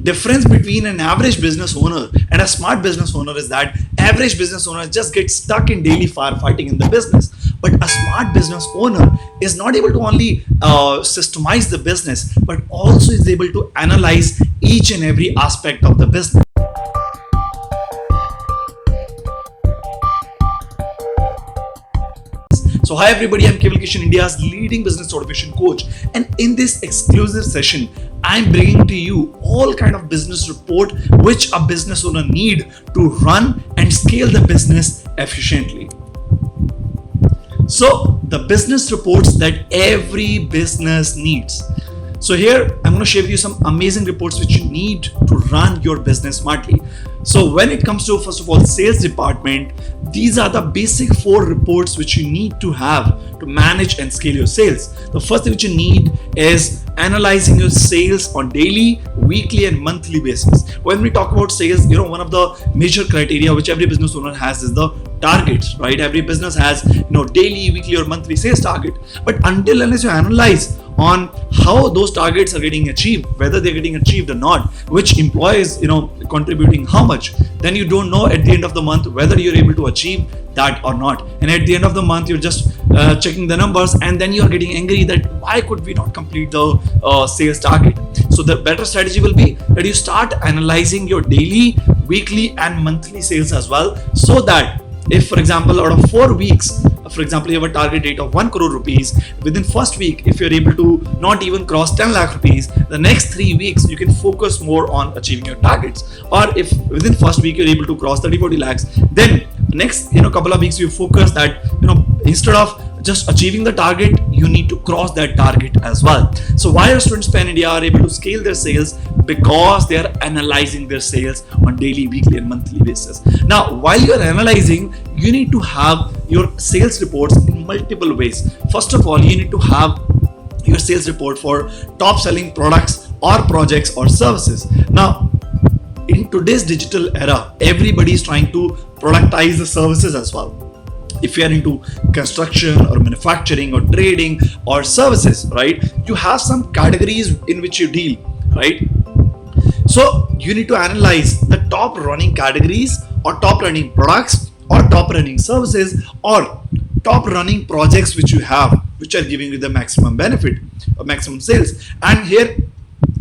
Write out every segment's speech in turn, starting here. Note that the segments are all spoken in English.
difference between an average business owner and a smart business owner is that average business owner just gets stuck in daily firefighting in the business, but a smart business owner is not able to only systemize the business but also is able to analyze each and every aspect of the business. So hi everybody, I'm Keval Kishan, India's leading business automation coach, and in this exclusive session I'm bringing to you all kind of business report which a business owner need to run and scale the business efficiently. So the business reports that every business needs. So here I'm going to share with you some amazing reports which you need to run your business smartly. So when it comes to, first of all, sales department, these are the basic 4 reports which you need to have to manage and scale your sales. The first thing which you need is analyzing your sales on daily, weekly and monthly basis. When we talk about sales, one of the major criteria which every business owner has is the targets, right? Every business has, daily, weekly or monthly sales target. But until unless you analyze on how those targets are getting achieved, whether they're getting achieved or not, which employees, contributing how much, then you don't know at the end of the month whether you're able to achieve that or not. And at the end of the month, you're just checking the numbers and then you're getting angry that why could we not complete the sales target. So the better strategy will be that you start analyzing your daily, weekly and monthly sales as well, so that if, for example, out of 4 weeks, for example, you have a target date of 1 crore rupees, within first week, if you're able to not even cross 10 lakh rupees, the next 3 weeks, you can focus more on achieving your targets. Or if within first week, you're able to cross 30-40 lakhs, then next, couple of weeks, you focus that, instead of just achieving the target, you need to cross that target as well. So why Restaurant Pan India are able to scale their sales? Because they are analyzing their sales on daily, weekly and monthly basis. Now, while you are analyzing, you need to have your sales reports in multiple ways. First of all, you need to have your sales report for top selling products or projects or services. Now, in today's digital era, everybody is trying to productize the services as well. If you are into construction or manufacturing or trading or services, right, you have some categories in which you deal, right? So you need to analyze the top running categories or top running products or top running services or top running projects which you have, which are giving you the maximum benefit or maximum sales. And here,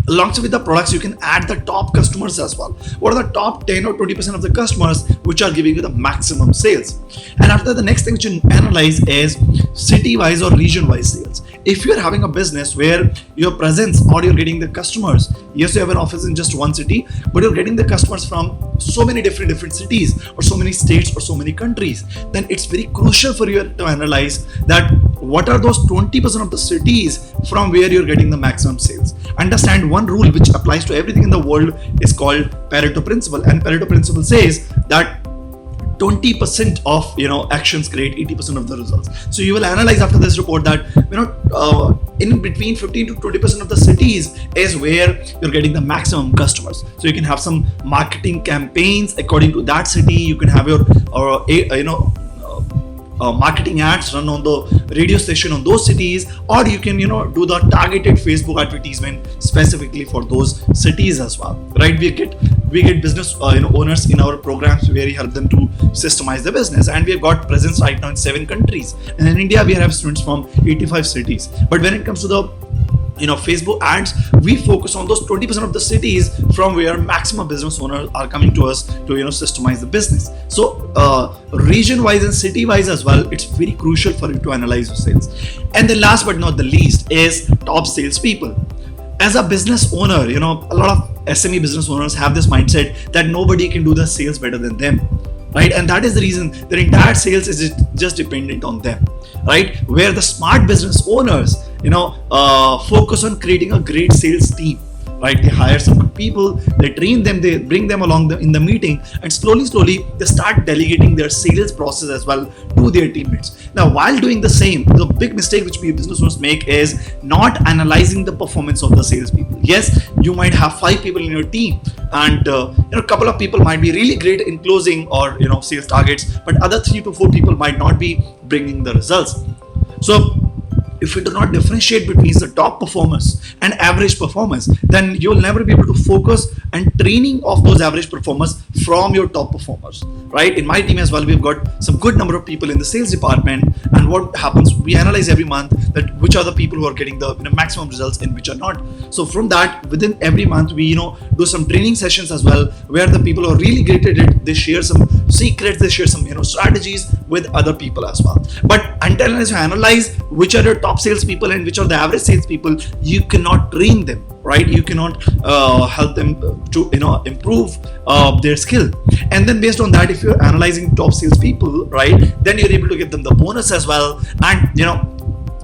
along with the products, you can add the top customers as well. What are the top 10 or 20% of the customers which are giving you the maximum sales? And after, the next thing which you analyze is city-wise or region-wise sales. If you're having a business where your presence or you're getting the customers, yes, you have an office in just one city, but you're getting the customers from so many different cities or so many states or so many countries, then it's very crucial for you to analyze that what are those 20% of the cities from where you're getting the maximum sales. Understand one rule which applies to everything in the world is called Pareto principle, and Pareto principle says that 20% of actions create 80% of the results. So you will analyze after this report that in between 15 to 20% of the cities is where you're getting the maximum customers. So you can have some marketing campaigns according to that city. You can have your marketing ads run on the radio station on those cities, or you can do the targeted Facebook advertisement specifically for those cities as well, right? We get business owners in our programs where we help them to systemize the business, and we have got presence right now in 7 countries, and in India we have students from 85 cities. But when it comes to the Facebook ads, we focus on those 20% of the cities from where maximum business owners are coming to us to systemize the business. So region wise and city wise as well, it's very crucial for you to analyze your sales. And the last but not the least is top salespeople. As a business owner, a lot of SME business owners have this mindset that nobody can do the sales better than them, right? And that is the reason their entire sales is just dependent on them, right? Where the smart business owners, focus on creating a great sales team, right? They hire some good people, they train them, they bring them along in the meeting, and slowly they start delegating their sales process as well to their teammates. Now, while doing the same, the big mistake which we business owners make is not analyzing the performance of the salespeople. Yes, you might have 5 people in your team, and a couple of people might be really great in closing or sales targets, but other 3 to 4 people might not be bringing the results. So if you do not differentiate between the top performers and average performers, then you'll never be able to focus and training of those average performers from your top performers, right? In my team as well, we've got some good number of people in the sales department, and what happens, we analyze every month that which are the people who are getting the maximum results and which are not. So from that, within every month, we do some training sessions as well, where the people who are really great at it, they share some secrets, they share some strategies with other people as well. But until you analyze which are your top salespeople and which are the average salespeople, you cannot train them, right? You cannot help them to improve their skill. And then based on that, if you're analyzing top salespeople, right, then you're able to give them the bonus as well, and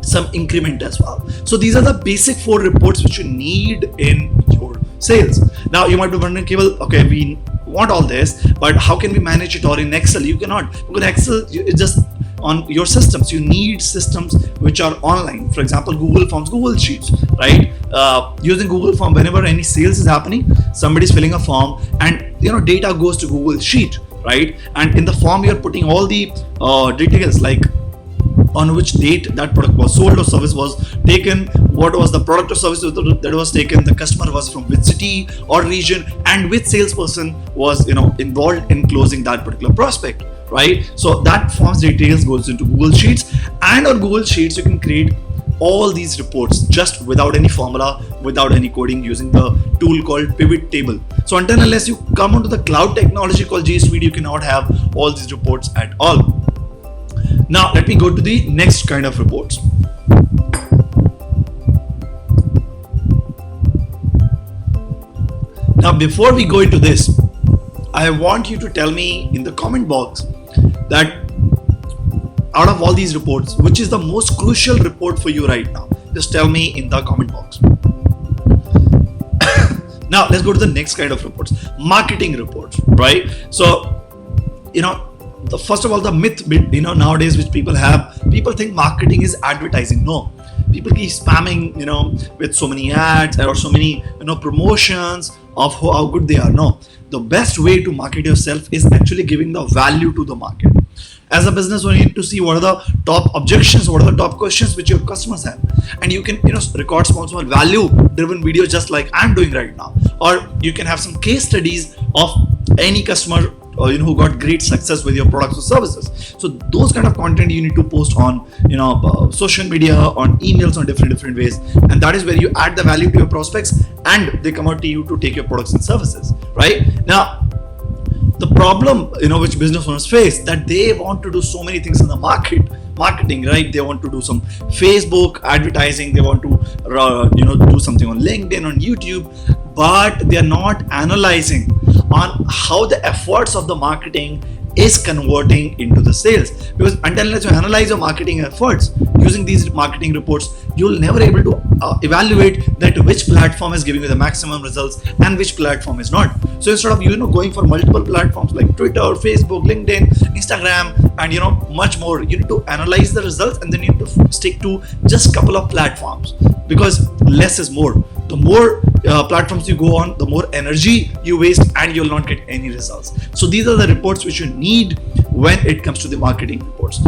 some increment as well. So these are the basic 4 reports which you need in your sales. Now you might be wondering, Keval, okay, we want all this, but how can we manage it? Or in Excel, you cannot, because Excel is just on your systems. You need systems which are online. For example, Google Forms, Google Sheets, right? Using Google Form, whenever any sales is happening, somebody's filling a form, and data goes to Google Sheet, right? And in the form, you're putting all the details, like on which date that product was sold or service was taken, what was the product or service that was taken, the customer was from which city or region, and which salesperson was involved in closing that particular prospect, right? So that form's details goes into Google Sheets, and on Google Sheets you can create all these reports just without any formula, without any coding, using the tool called Pivot Table. So until unless you come onto the cloud technology called G Suite, you cannot have all these reports at all. Now let me go to the next kind of reports. Now before we go into this, I want you to tell me in the comment box that out of all these reports, which is the most crucial report for you right now? Just tell me in the comment box. Now let's go to the next kind of reports, marketing reports, right? So first of all, the myth nowadays which people have, people think marketing is advertising. No, people keep spamming with so many ads or so many promotions of how good they are. No, the best way to market yourself is actually giving the value to the market. As a business owner, you need to see what are the top objections, what are the top questions which your customers have, and you can record small value driven videos just like I'm doing right now, or you can have some case studies of any customer who got great success with your products or services. So those kind of content you need to post on social media, on emails, on different ways, and that is where you add the value to your prospects and they come out to you to take your products and services, right? Now the problem which business owners face, that they want to do so many things in the marketing, right? They want to do some Facebook advertising, they want to do something on LinkedIn, on YouTube, but they are not analyzing on how the efforts of the marketing is converting into the sales. Because until you analyze your marketing efforts using these marketing reports, you'll never able to evaluate that which platform is giving you the maximum results and which platform is not. So instead of going for multiple platforms like Twitter, Facebook, LinkedIn, Instagram, and much more, you need to analyze the results, and then you need to stick to just a couple of platforms, because less is more. The more platforms you go on, the more energy you waste and you'll not get any results. So these are the reports which you need when it comes to the marketing reports.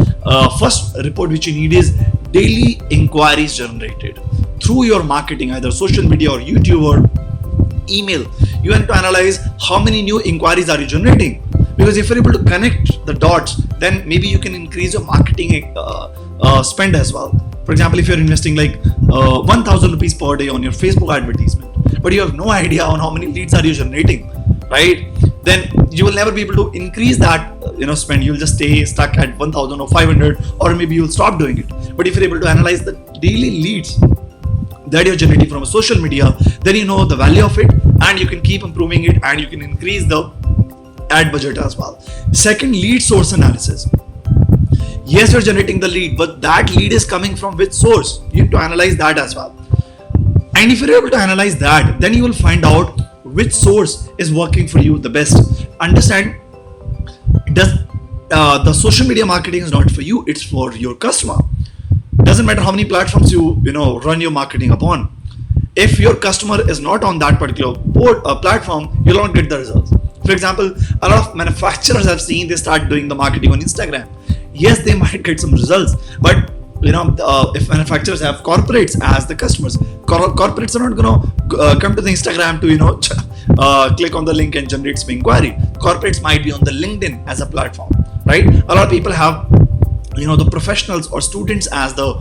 First report which you need is daily inquiries generated through your marketing, either social media or YouTube or email. You have to analyze how many new inquiries are you generating, because if you're able to connect the dots, then maybe you can increase your marketing spend as well. For example, if you're investing like 1,000 rupees per day on your Facebook advertisement, but you have no idea on how many leads are you generating, right? Then you will never be able to increase that spend. You'll just stay stuck at 1,000 or 500, or maybe you'll stop doing it. But if you're able to analyze the daily leads that you're generating from a social media, then you know the value of it, and you can keep improving it, and you can increase the ad budget as well. Second, lead source analysis. Yes, you're generating the lead, but that lead is coming from which source? You need to analyze that as well. And if you're able to analyze that, then you will find out which source is working for you the best. Understand, the social media marketing is not for you, it's for your customer. Doesn't matter how many platforms you run your marketing upon. If your customer is not on that particular platform, you'll not get the results. For example, a lot of manufacturers I've seen, they start doing the marketing on Instagram. Yes, they might get some results, but if manufacturers have corporates as the customers, corporates are not going to come to the Instagram to click on the link and generate some inquiry. Corporates might be on the LinkedIn as a platform, right? A lot of people have the professionals or students as the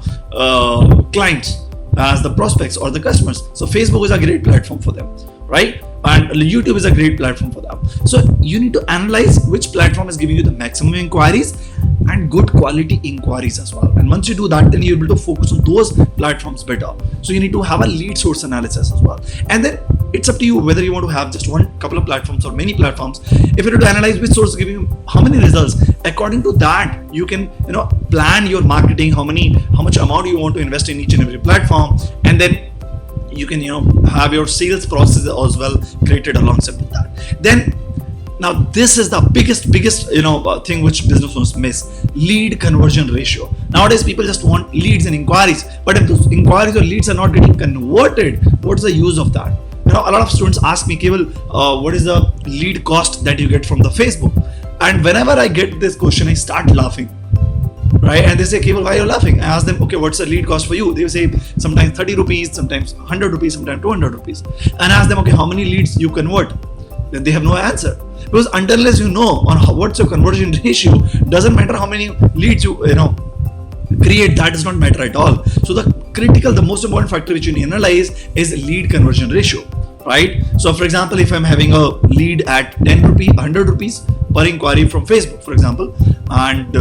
clients, as the prospects or the customers. So Facebook is a great platform for them, right? And YouTube is a great platform for them. So you need to analyze which platform is giving you the maximum inquiries and good quality inquiries as well. And once you do that, then you're able to focus on those platforms better. So you need to have a lead source analysis as well. And then it's up to you whether you want to have just one couple of platforms or many platforms. If you have to analyze which source is giving you how many results, according to that you can plan your marketing, how much amount you want to invest in each and every platform, and then you can have your sales process as well created alongside with that. Then now this is the biggest thing which business owners miss: lead conversion ratio. Nowadays people just want leads and inquiries, but if those inquiries or leads are not getting converted, what's the use of that? A lot of students ask me, Keval, what is the lead cost that you get from the Facebook? And whenever I get this question, I start laughing, right? And they say, Keval, why are you laughing? I ask them, okay, what's the lead cost for you? They say sometimes 30 rupees, sometimes 100 rupees, sometimes 200 rupees. And I ask them, okay, how many leads you convert? Then they have no answer. Because unless you know what's your conversion ratio, doesn't matter how many leads you create, that does not matter at all. So the most important factor which you need to analyze is lead conversion ratio, right? So for example, if I'm having a lead at 10 rupees, 100 rupees per inquiry from Facebook, for example, and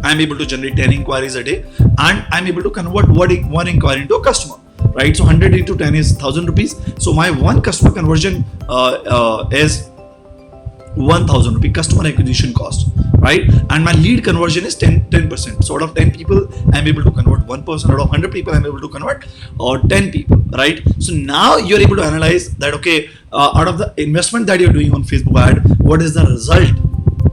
I'm able to generate 10 inquiries a day, and I'm able to convert one inquiry into a customer, right? So 100 into 10 is 1000 rupees. So my one customer conversion is 1000 rupee customer acquisition cost, right? And my lead conversion is 10%. So out of 10 people, I'm able to convert 1%. Out of 100 people, I'm able to convert 10 people, right? So now you're able to analyze that, okay, out of the investment that you're doing on Facebook ad, what is the result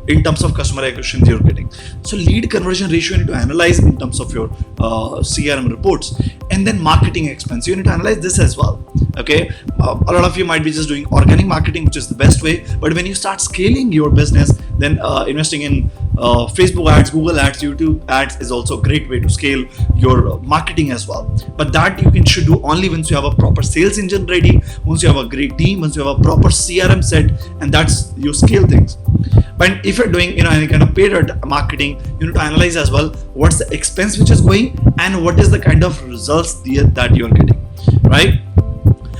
in terms of customer acquisition you're getting? So lead conversion ratio you need to analyze in terms of your CRM reports. And then marketing expense, you need to analyze this as well. Okay, a lot of you might be just doing organic marketing, which is the best way, but when you start scaling your business, then investing in Facebook ads, Google ads, YouTube ads is also a great way to scale your marketing as well. But that should do only once you have a proper sales engine ready, once you have a great team, once you have a proper CRM set, and that's you scale things. But if you're doing any kind of paid marketing, you need to analyze as well what's the expense which is going and what is the kind of results that you're getting, right?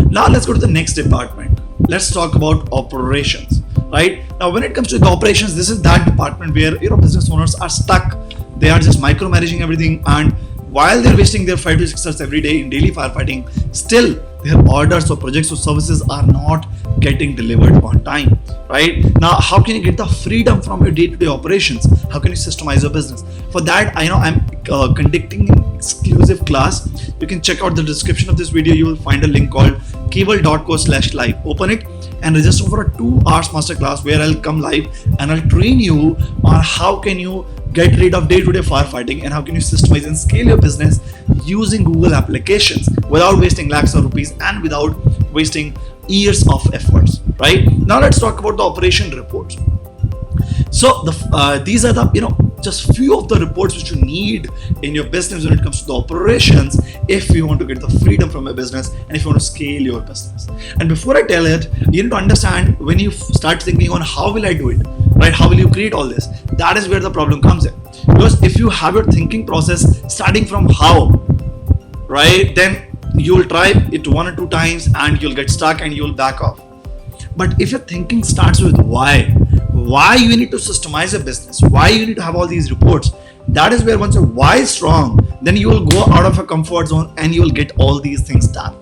Now let's go to the next department. Let's talk about operations, right? Now when it comes to the operations, this is that department where business owners are stuck. They are just micromanaging everything, and while they're wasting their 5 to 6 hours every day in daily firefighting, still their orders or projects or services are not getting delivered on time, right? Now how can you get the freedom from your day-to-day operations? How can you systemize your business? For that, I'm conducting an exclusive class. You can check out the description of this video. You will find a link called keval.co/live. Open it and register for a 2-hour masterclass where I'll come live and I'll train you on how can you get rid of day-to-day firefighting and how can you systemize and scale your business using Google applications without wasting lakhs of rupees and without wasting years of efforts, right? Now let's talk about the operation reports. So these are the just few of the reports which you need in your business when it comes to the operations if you want to get the freedom from your business and if you want to scale your business. And before I tell it, you need to understand, when you start thinking on how will I do it, right? How will you create all this? That is where the problem comes in. Because if you have your thinking process starting from how, right, then you'll try it 1 or 2 times and you'll get stuck and you'll back off. But if your thinking starts with why you need to systemize your business, why you need to have all these reports, that is where once your why is strong, then you will go out of your comfort zone and you will get all these things done.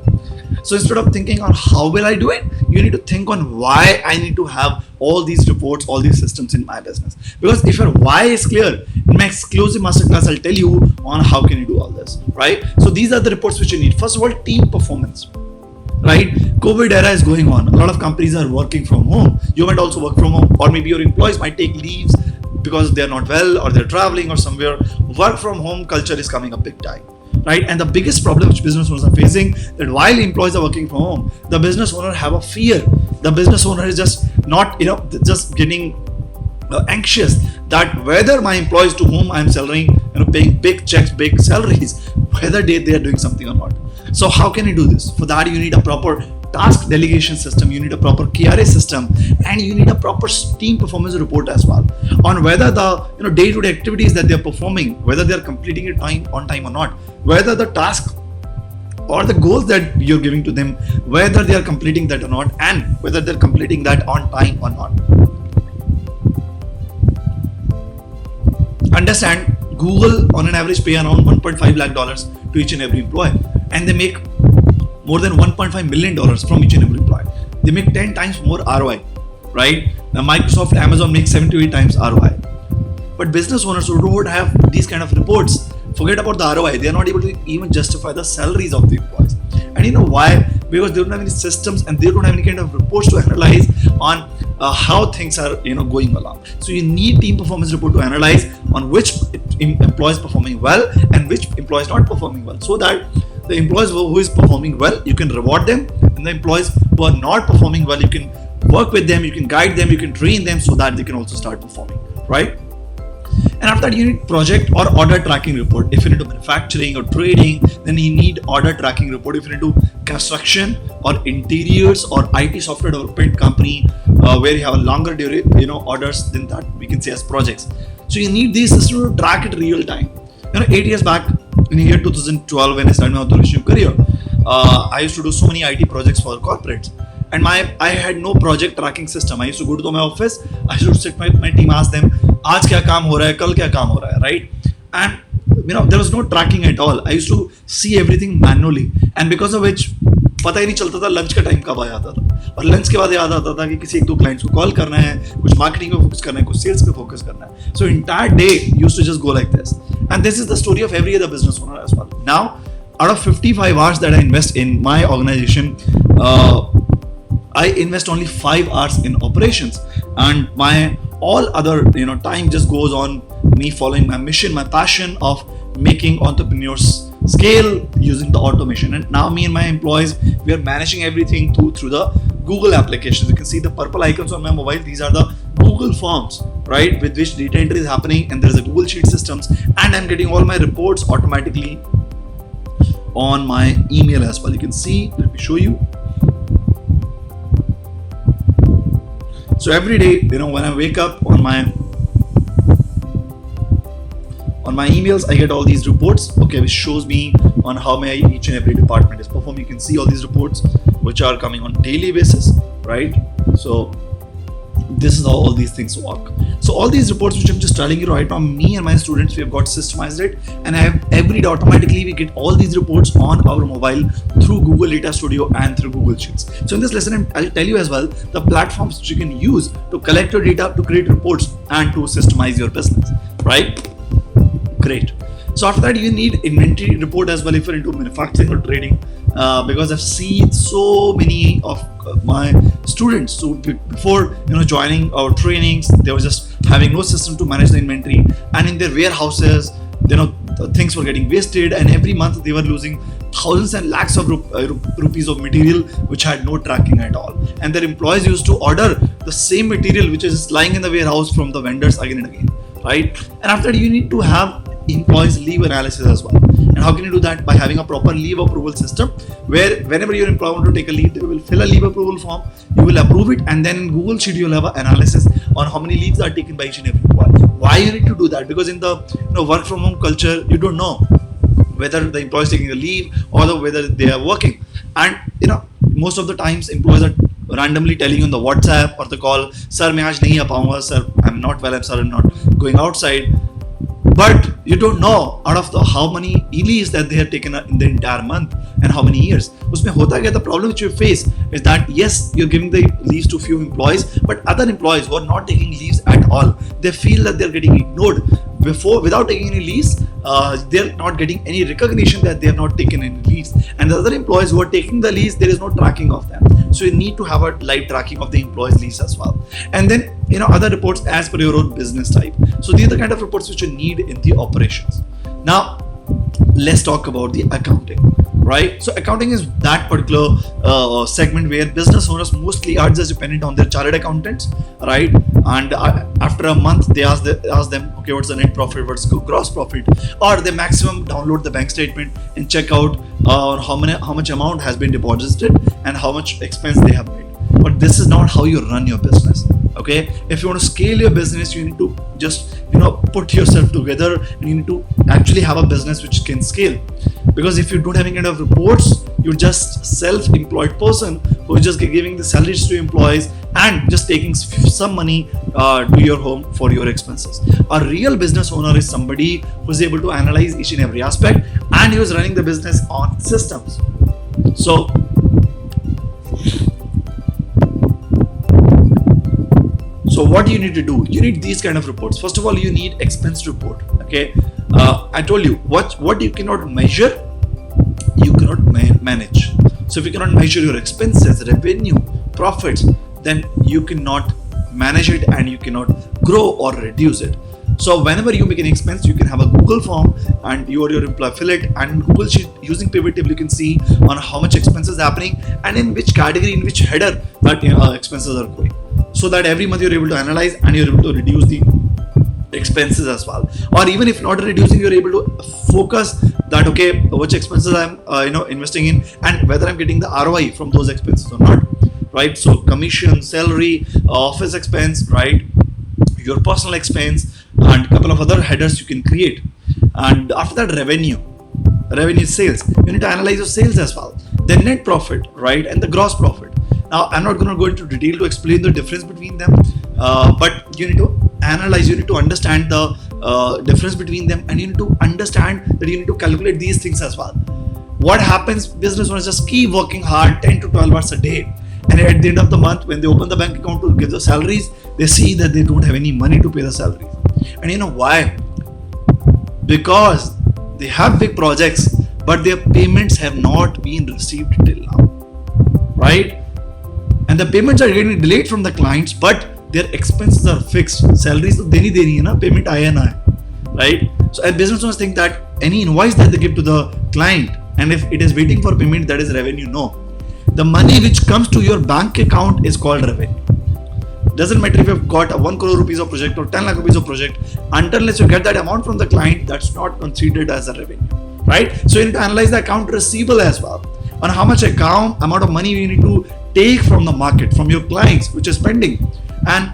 So instead of thinking on how will I do it, you need to think on why I need to have all these reports, all these systems in my business. Because if your why is clear, in my exclusive masterclass, I'll tell you on how can you do all this, right? So these are the reports which you need. First of all, team performance, right? COVID era is going on. A lot of companies are working from home. You might also work from home, or maybe your employees might take leaves because they're not well or they're traveling or somewhere. Work from home culture is coming up big time, right? And the biggest problem which business owners are facing, that while employees are working from home, the business owner have a fear. The business owner is just not, just getting anxious that whether my employees to whom I'm salarying, paying big checks, big salaries, whether they are doing something or not. So how can you do this? For that, you need a proper task delegation system, you need a proper KRA system, and you need a proper team performance report as well on whether the day-to-day activities that they're performing, whether they're completing it on time or not, whether the task or the goals that you're giving to them, whether they are completing that or not, and whether they're completing that on time or not. Understand, Google on an average pay around $1.5 lakh to each and every employee, and they make more than $1.5 million from each and every employee. They make 10 times more ROI, right? Now Microsoft, Amazon makes 7 to 8 times ROI. But business owners who don't have these kind of reports, forget about the ROI. They are not able to even justify the salaries of the employees. And you know why? Because they don't have any systems and they don't have any kind of reports to analyze on how things are going along. So you need team performance report to analyze on which employees performing well and which employees not performing well, so that the employees who is performing well, you can reward them, and the employees who are not performing well, you can work with them, you can guide them, you can train them so that they can also start performing, right? And after that, you need project or order tracking report. If you're into manufacturing or trading, then you need order tracking report. If you're into construction or interiors or IT software development company, where you have a longer orders than that, we can say as projects. So you need these systems to track it real time. 8 years back, in the year 2012, when I started my entrepreneurship career, I used to do so many IT projects for corporates. And I had no project tracking system. I used to go to my office, I used to sit with my team, ask them, आज क्या काम हो रहा है, कल क्या काम हो रहा है, right? And there was no tracking at all. I used to see everything manually, and because of which पता ही नहीं चलता था लंच का टाइम कब आ जाता था, और लंच के बाद याद आता था कि किसी एक दो क्लाइंट्स को कॉल करना है, कुछ मार्केटिंग पे फोकस करना है, कुछ सेल्स पे फोकस करना है. So entire day used to just go like this, and this is the story of every other business owner as well. Now, out of 55 hours that I invest in my organization, I invest only 5 hours in operations, and my all other time just goes on me following my mission, my passion of making entrepreneurs scale using the automation. And now me and my employees, we are managing everything through the Google applications. You can see the purple icons on my mobile. These are the Google Forms, right, with which data entry is happening, and there is a Google Sheet systems, and I'm getting all my reports automatically on my email as well. You can see, let me show you. So every day, when I wake up on my emails, I get all these reports, okay, which shows me on how each and every department is performing. You can see all these reports which are coming on daily basis, right? So this is how all these things work. So all these reports which I'm just telling you right now, me and my students, we have got systemized it, and I have every day automatically we get all these reports on our mobile through Google Data Studio and through Google Sheets. So in this lesson, I'll tell you as well the platforms which you can use to collect your data, to create reports, and to systemize your business, right? Great. So after that, you need inventory report as well if you're into manufacturing or trading, because I've seen so many of my students. So before joining our trainings, they were just having no system to manage the inventory, and in their warehouses, the things were getting wasted, and every month they were losing thousands and lakhs of rupees of material which had no tracking at all. And their employees used to order the same material which is lying in the warehouse from the vendors again and again, right? And after that, you need to have employees leave analysis as well. And how can you do that? By having a proper leave approval system, where whenever your employee want to take a leave, they will fill a leave approval form, you will approve it, and then in Google Sheet you'll have an analysis on how many leaves are taken by each and every employee. Why you need to do that? Because in the work from home culture, you don't know whether the employee is taking a leave or whether they are working. And most of the times employees are randomly telling you on the WhatsApp or the call, sir, मैं आज नहीं आ पाऊंगा, sir, I'm not well, I'm not going outside. But you don't know out of how many leaves that they have taken in the entire month and how many years. उसमें होता क्या? The problem which you face is that yes, you're giving the leaves to few employees, but other employees who are not taking leaves at all, they feel that they're getting ignored. Without taking any leaves, they're not getting any recognition that they have not taken any leaves. And the other employees who are taking the leaves, there is no tracking of them. So you need to have a live tracking of the employees' leaves as well. And then other reports as per your own business type. So these are the kind of reports which you need in the operations. Now let's talk about the accounting. right? So accounting is that particular segment where business owners mostly are just dependent on their chartered accountants, right? And after a month, they ask them, okay, what's the net profit, what's the gross profit, or they maximum download the bank statement and check out how much amount has been deposited and how much expense they have made. But this is not how you run your business. Okay, if you want to scale your business, you need to just put yourself together, and you need to actually have a business which can scale. Because if you don't have any kind of reports, you're just self-employed person who is just giving the salaries to employees and just taking some money to your home for your expenses. A real business owner is somebody who's able to analyze each and every aspect, and he was running the business on systems. So what do you need to do? You need these kind of reports. First of all, you need expense report. Okay, I told you what you cannot measure, you cannot manage. So if you cannot measure your expenses, revenue, profits, then you cannot manage it and you cannot grow or reduce it. So whenever you make an expense, you can have a Google form and you or your employee fill it, and Google Sheet using pivot table you can see on how much expenses happening and in which category, in which header that expenses are going, so that every month you're able to analyze and you're able to reduce the expenses as well. Or even if not reducing, you're able to focus that, okay, which expenses I'm investing in and whether I'm getting the ROI from those expenses or not, right? So commission, salary, office expense, right, your personal expense, and a couple of other headers you can create. And after that, revenue, sales, you need to analyze your sales as well, then net profit, right, and the gross profit. Now I'm not going to go into detail to explain the difference between them, but you need to analyze, you need to understand the difference between them, and you need to understand that you need to calculate these things as well. What happens, business owners just keep working hard 10 to 12 hours a day, and at the end of the month when they open the bank account to give the salaries, they see that they don't have any money to pay the salaries. And you know why? Because they have big projects but their payments have not been received till now, right? And the payments are getting delayed from the clients, but their expenses are fixed. Salaries तो देनी है ना, payment आया ना है, right? So and business owners think that any invoice that they give to the client, and if it is waiting for payment, that is revenue. No, the money which comes to your bank account is called revenue. Doesn't matter if you've got a 1 crore rupees of project or 10 lakh rupees of project, unless you get that amount from the client, that's not considered as a revenue, right? So you need to analyze the account receivable as well, on how much amount of money you need to take from the market, from your clients, which is pending. And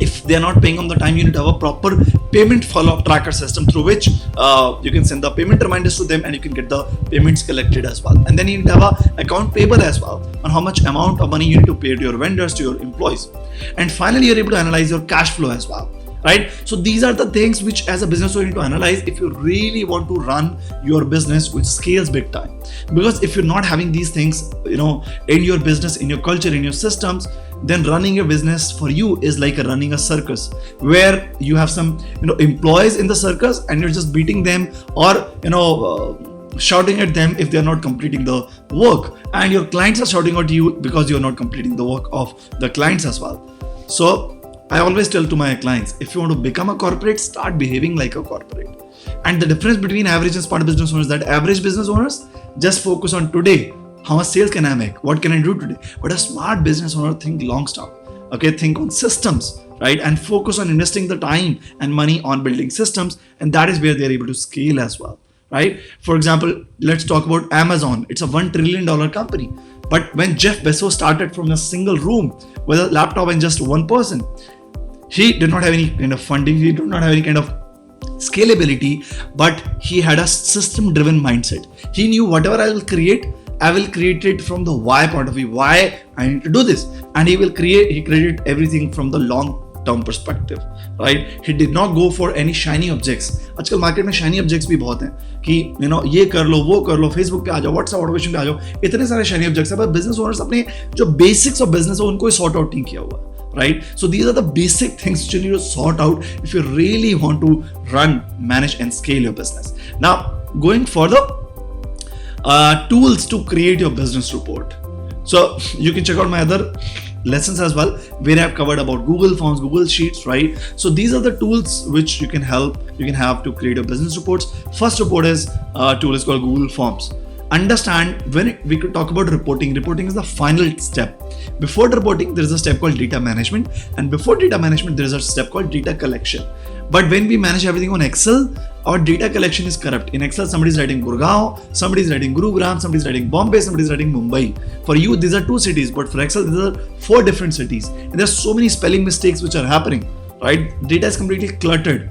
if they are not paying on the time, you need to have a proper payment follow-up tracker system through which you can send the payment reminders to them and you can get the payments collected as well. And then you need to have an account payable as well, on how much amount of money you need to pay to your vendors, to your employees. And finally, you're able to analyze your cash flow as well, right? So these are the things which as a business owner you need to analyze if you really want to run your business which scales big time. Because if you're not having these things, in your business, in your culture, in your systems, then running a business for you is like running a circus where you have some employees in the circus and you're just beating them or shouting at them if they're not completing the work, and your clients are shouting at you because you're not completing the work of the clients as well. So I always tell to my clients, if you want to become a corporate, start behaving like a corporate. And the difference between average and smart business owners is that average business owners just focus on today. How much sales can I make? What can I do today? But a smart business owner think long term. Okay, think on systems, right? And focus on investing the time and money on building systems. And that is where they're able to scale as well, right? For example, let's talk about Amazon. It's a $1 trillion company. But when Jeff Bezos started from a single room with a laptop and just one person, he did not have any kind of funding. He did not have any kind of scalability, but he had a system-driven mindset. He knew whatever I will create it from the why point of view, why I need to do this. And he created everything from the long-term perspective, right? He did not go for any shiny objects. आजकल market में shiny objects भी बहुत हैं कि ये कर लो, वो कर लो, Facebook पे आ जाओ, WhatsApp ऑटोमेशन पे आ जाओ, इतने सारे shiny objects हैं, पर business owners अपने जो basics of business है उनको sort out नहीं किया हुआ, right? So these are the basic things you need to sort out if you really want to run, manage and scale your business. Now, going further, tools to create your business report. So you can check out my other lessons as well, where I've covered about Google Forms, Google Sheets, right? So these are the tools which you can have to create your business reports. First report is tool is called Google Forms. understand when we could talk about reporting. Reporting is the final step. Before the reporting, there is a step called data management, and before data management, there is a step called data collection. But when we manage everything on Excel, our data collection is corrupt. In Excel, somebody is writing Gurgaon, somebody is writing Gurugram, somebody is writing Bombay, somebody is writing Mumbai. For you, these are 2 cities, but for Excel, these are 4 different cities. And there's so many spelling mistakes which are happening, right? Data is completely cluttered.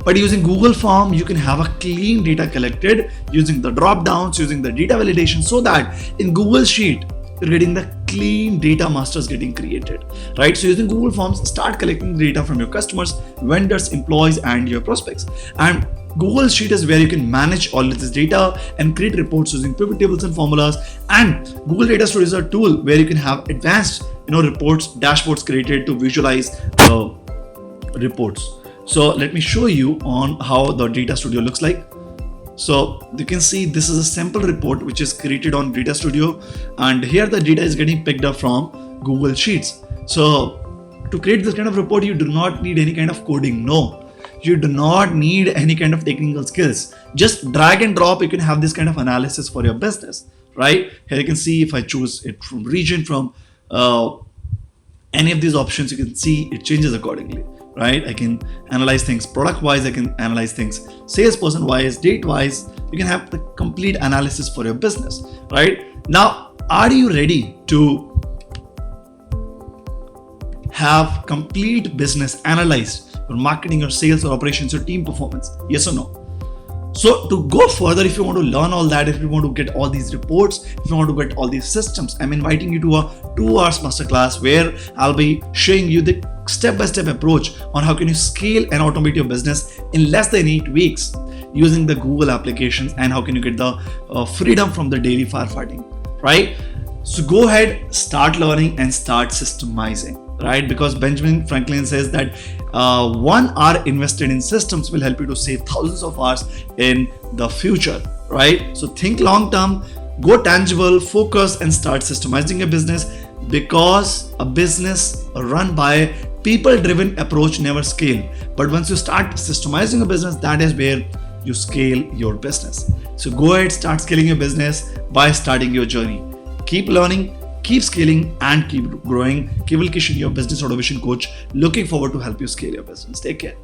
But using Google Form, you can have a clean data collected using the drop downs, using the data validation, so that in Google Sheet, you're getting the clean data masters getting created, right? So using Google Forms, start collecting data from your customers, vendors, employees, and your prospects. And Google Sheet is where you can manage all of this data and create reports using pivot tables and formulas. And Google Data Studio is a tool where you can have advanced, reports, dashboards created to visualize the reports. So let me show you on how the Data Studio looks like. So you can see this is a sample report which is created on Data Studio, and here the data is getting picked up from Google Sheets. So to create this kind of report, you do not need any kind of coding. No, you do not need any kind of technical skills. Just drag and drop, you can have this kind of analysis for your business, right? Here you can see if I choose it from region, from any of these options, you can see it changes accordingly. Right? I can analyze things product wise, I can analyze things salesperson wise, date wise. You can have the complete analysis for your business, right? Now, are you ready to have complete business analyzed, your marketing, your sales, your operations, your team performance? Yes or no? So to go further, if you want to learn all that, if you want to get all these reports, if you want to get all these systems, I'm inviting you to a 2 hours masterclass where I'll be showing you the step-by-step approach on how can you scale and automate your business in less than 8 weeks using the Google applications, and how can you get the freedom from the daily firefighting, right? So go ahead, start learning and start systemizing, right? Because Benjamin Franklin says that 1 hour invested in systems will help you to save thousands of hours in the future, right? So think long term, go tangible, focus, and start systemizing your business, because a business run by people-driven approach never scale. But once you start systemizing a business, that is where you scale your business. So go ahead, start scaling your business by starting your journey. Keep learning, keep scaling, and keep growing. Keval Kishan, your business automation coach, looking forward to help you scale your business. Take care.